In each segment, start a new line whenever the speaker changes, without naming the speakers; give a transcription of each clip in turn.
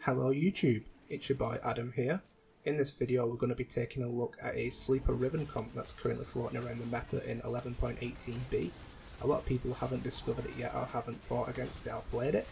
Hello YouTube, it's your boy Adam here. In this video we're going to be taking a look at a sleeper ribbon comp that's currently floating around the meta in 11.18b. A lot of people haven't discovered it yet or haven't fought against it or played it,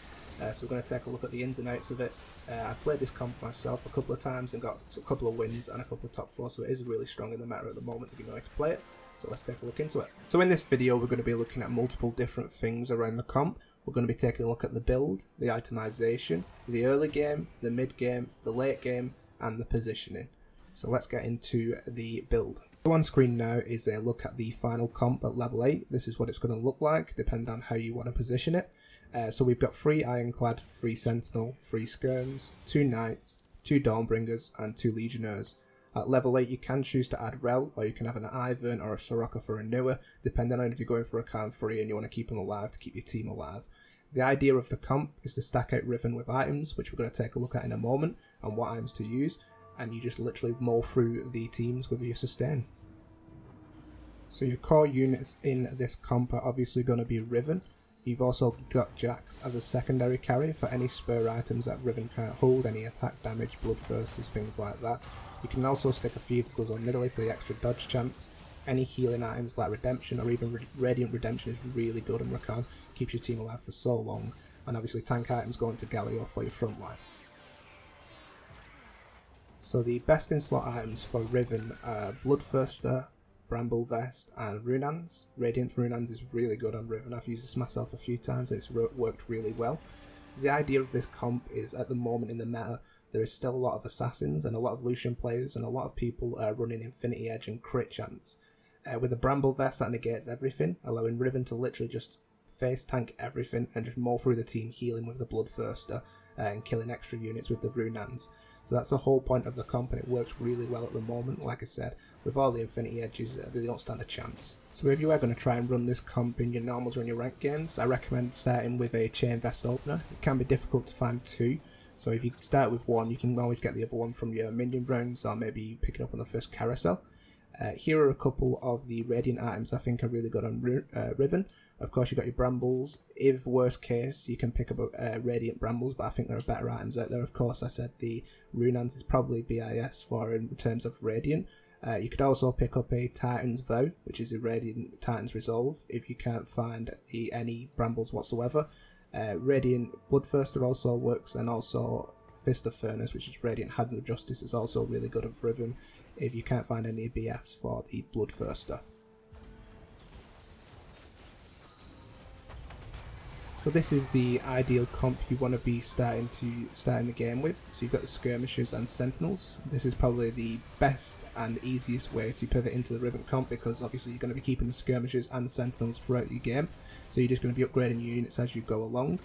so we're going to take a look at the ins and outs of it. I've played this comp myself a couple of times and got a couple of wins and a couple of top 4, so it is really strong in the meta at the moment if you know how to play it. So let's take a look into it. So in this video we're going to be looking at multiple different things around the comp. We're going to be taking a look at the build, the itemization, the early game, the mid game, the late game, and the positioning. So let's get into the build. So on screen now is a look at the final comp at level 8. This is what it's going to look like depending on how you want to position it. So we've got 3 Ironclad, 3 Sentinel, 3 Skirms, 2 Knights, 2 Dawnbringers, and 2 Legionnaires. At level 8 you can choose to add Rel, or you can have an RIVEN or a Soraka for a newer, depending on if you're going for a Khan 3 and you want to keep them alive to keep your team alive. The idea of the comp is to stack out Riven with items, which we're going to take a look at in a moment, and what items to use, and you just literally mow through the teams with your sustain. So your core units in this comp are obviously going to be Riven. You've also got Jax as a secondary carry for any spur items that Riven can't hold, any attack damage, bloodthirsters, things like that. You can also stick a Thieves' Gloves on Nidalee for the extra dodge chance. Any healing items like Redemption or even Radiant Redemption is really good on Rakan, keeps your team alive for so long, and obviously tank items going to Galio for your front line. So the best in slot items for Riven are Bloodthirster, Bramble Vest, and Runans. Radiant Runans is really good on Riven. I've used this myself a few times and it's worked really well. The idea of this comp is at the moment in the meta there is still a lot of assassins and a lot of Lucian players and a lot of people running Infinity Edge and crit chance. With a Bramble Vest that negates everything, allowing Riven to literally just face tank everything and just mow through the team, healing with the Bloodthirster and killing extra units with the Runans. So that's the whole point of the comp, and it works really well at the moment. Like I said, with all the Infinity Edges, they don't stand a chance. So if you are going to try and run this comp in your normals or in your ranked games, I recommend starting with a Chain Vest opener. It can be difficult to find 2, so if you start with 1, you can always get the other one from your minion rounds, or maybe pick it up on the first carousel. Here are a couple of the Radiant items I think are really good on Riven. Of course, you've got your Brambles. If worst case, you can pick up Radiant Brambles, but I think there are better items out there. Of course, I said the Runans is probably BIS for in terms of Radiant. You could also pick up a Titan's Vow, which is a Radiant Titan's Resolve, if you can't find any Brambles whatsoever. Radiant Bloodthirster also works, and also Fist of Furnace, which is Radiant Hands of Justice, is also really good at Riven if you can't find any BFs for the Bloodthirster. So this is the ideal comp you want to be starting the game with. So you've got the Skirmishers and Sentinels. This is probably the best and easiest way to pivot into the Riven comp, because obviously you're going to be keeping the Skirmishers and the Sentinels throughout your game. So you're just going to be upgrading your units as you go along.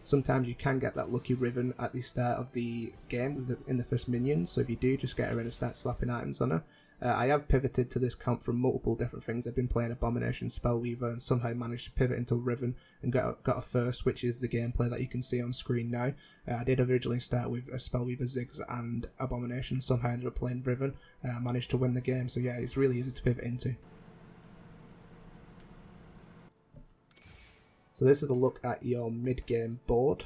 Sometimes you can get that lucky Riven at the start of the game in the first minion, so if you do, just get her in and start slapping items on her. I have pivoted to this comp from multiple different things. I've been playing Abomination, Spellweaver, and somehow managed to pivot into Riven and got a first, which is the gameplay that you can see on screen now. I did originally start with Spellweaver, Ziggs, and Abomination. Somehow ended up playing Riven. I managed to win the game, so yeah, it's really easy to pivot into. So this is a look at your mid-game board.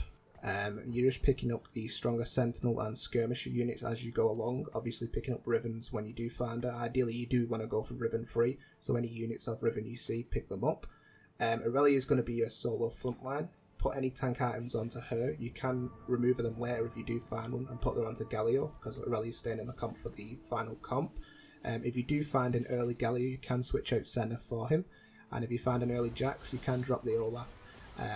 You're just picking up the stronger Sentinel and Skirmisher units as you go along, obviously picking up Rivens when you do find her. Ideally you do want to go for Riven free, so any units of Riven you see, pick them up. Aurelia is going to be your solo frontline. Put any tank items onto her. You can remove them later if you do find one and put them onto Galio, because Aurelia is staying in the comp for the final comp. If you do find an early Galio, you can switch out Senna for him, and if you find an early Jax, you can drop the Olaf.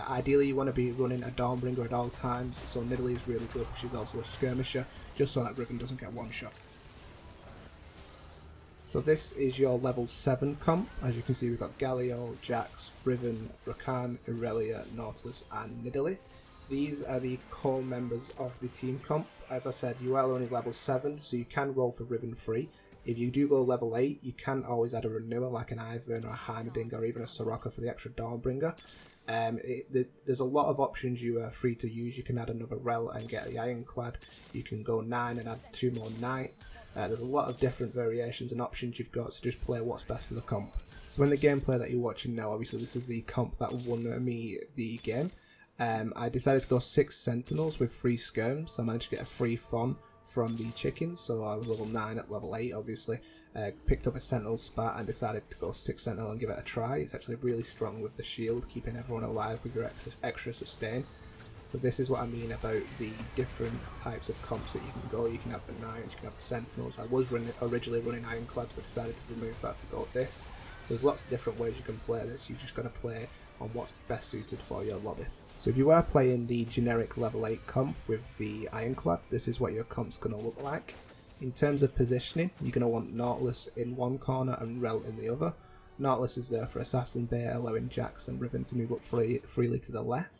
Ideally you want to be running a Dawnbringer at all times, so Nidalee is really good, she's also a Skirmisher, just so that Riven doesn't get one shot. So this is your level 7 comp. As you can see, we've got Galio, Jax, Riven, Rakan, Aurelia, Nautilus, and Nidalee. These are the core members of the team comp. As I said, you are only level 7, so you can roll for Riven free. If you do go level 8, you can always add a renewer like an Ivern or a Heimerdinger or even a Soraka for the extra Dawnbringer. There's a lot of options you are free to use. You can add another Rel and get the Ironclad. You can go 9 and add 2 more Knights. There's a lot of different variations and options you've got, so just play what's best for the comp. So in the gameplay that you're watching now, obviously this is the comp that won me the game. I decided to go 6 Sentinels with 3 Skirms, so I managed to get a free Fawn from the chickens, so I was level 9 at level 8 obviously. Picked up a Sentinel spat and decided to go 6 Sentinel and give it a try. It's actually really strong with the shield, keeping everyone alive with your extra sustain. So this is what I mean about the different types of comps that you can go. You can have the Knights, you can have the Sentinels. I was originally running Ironclads, but decided to remove that to go with this. There's lots of different ways you can play this. You've just got to play on what's best suited for your lobby. So if you are playing the generic level 8 comp with the Ironclad, this is what your comp's going to look like. In terms of positioning, you're going to want Nautilus in one corner and Rel in the other. Nautilus is there for Assassin Bay, allowing Jax and Riven to move up freely to the left.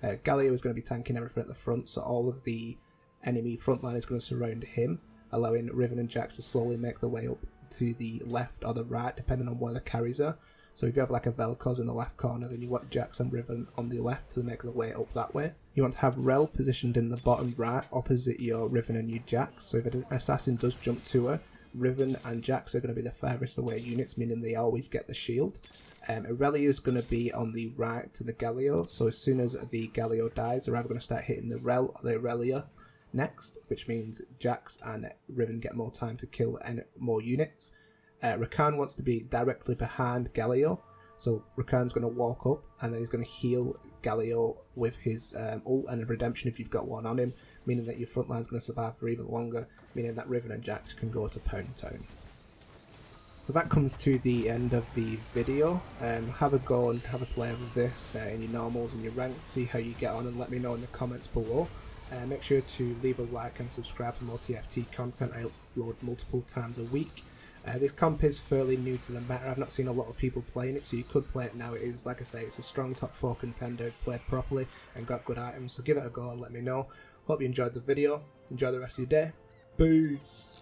Galio is going to be tanking everything at the front, so all of the enemy frontline is going to surround him, allowing Riven and Jax to slowly make their way up to the left or the right, depending on where the carries are. So if you have like a Vel'Koz in the left corner, then you want Jax and Riven on the left to make their way up that way. You want to have Rel positioned in the bottom right, opposite your Riven and your Jax. So if an assassin does jump to her, Riven and Jax are going to be the furthest away units, meaning they always get the shield. Aurelia is going to be on the right to the Galio, so as soon as the Galio dies, they're either going to start hitting the Rel or the Aurelia next, which means Jax and Riven get more time to kill and more units. Rakan wants to be directly behind Galio, so Rakan's going to walk up and then he's going to heal Galio with his ult and a redemption if you've got one on him, meaning that your front line's going to survive for even longer, meaning that Riven and Jax can go to Pound Town. So that comes to the end of the video. Have a go and have a play with this in your normals and your ranked, see how you get on and let me know in the comments below. Make sure to leave a like and subscribe for more TFT content. I upload multiple times a week. This comp is fairly new to the meta. I've not seen a lot of people playing it, so you could play it now. It is, like I say, it's a strong top 4 contender, played properly and got good items, so give it a go and let me know. Hope you enjoyed the video. Enjoy the rest of your day. Peace!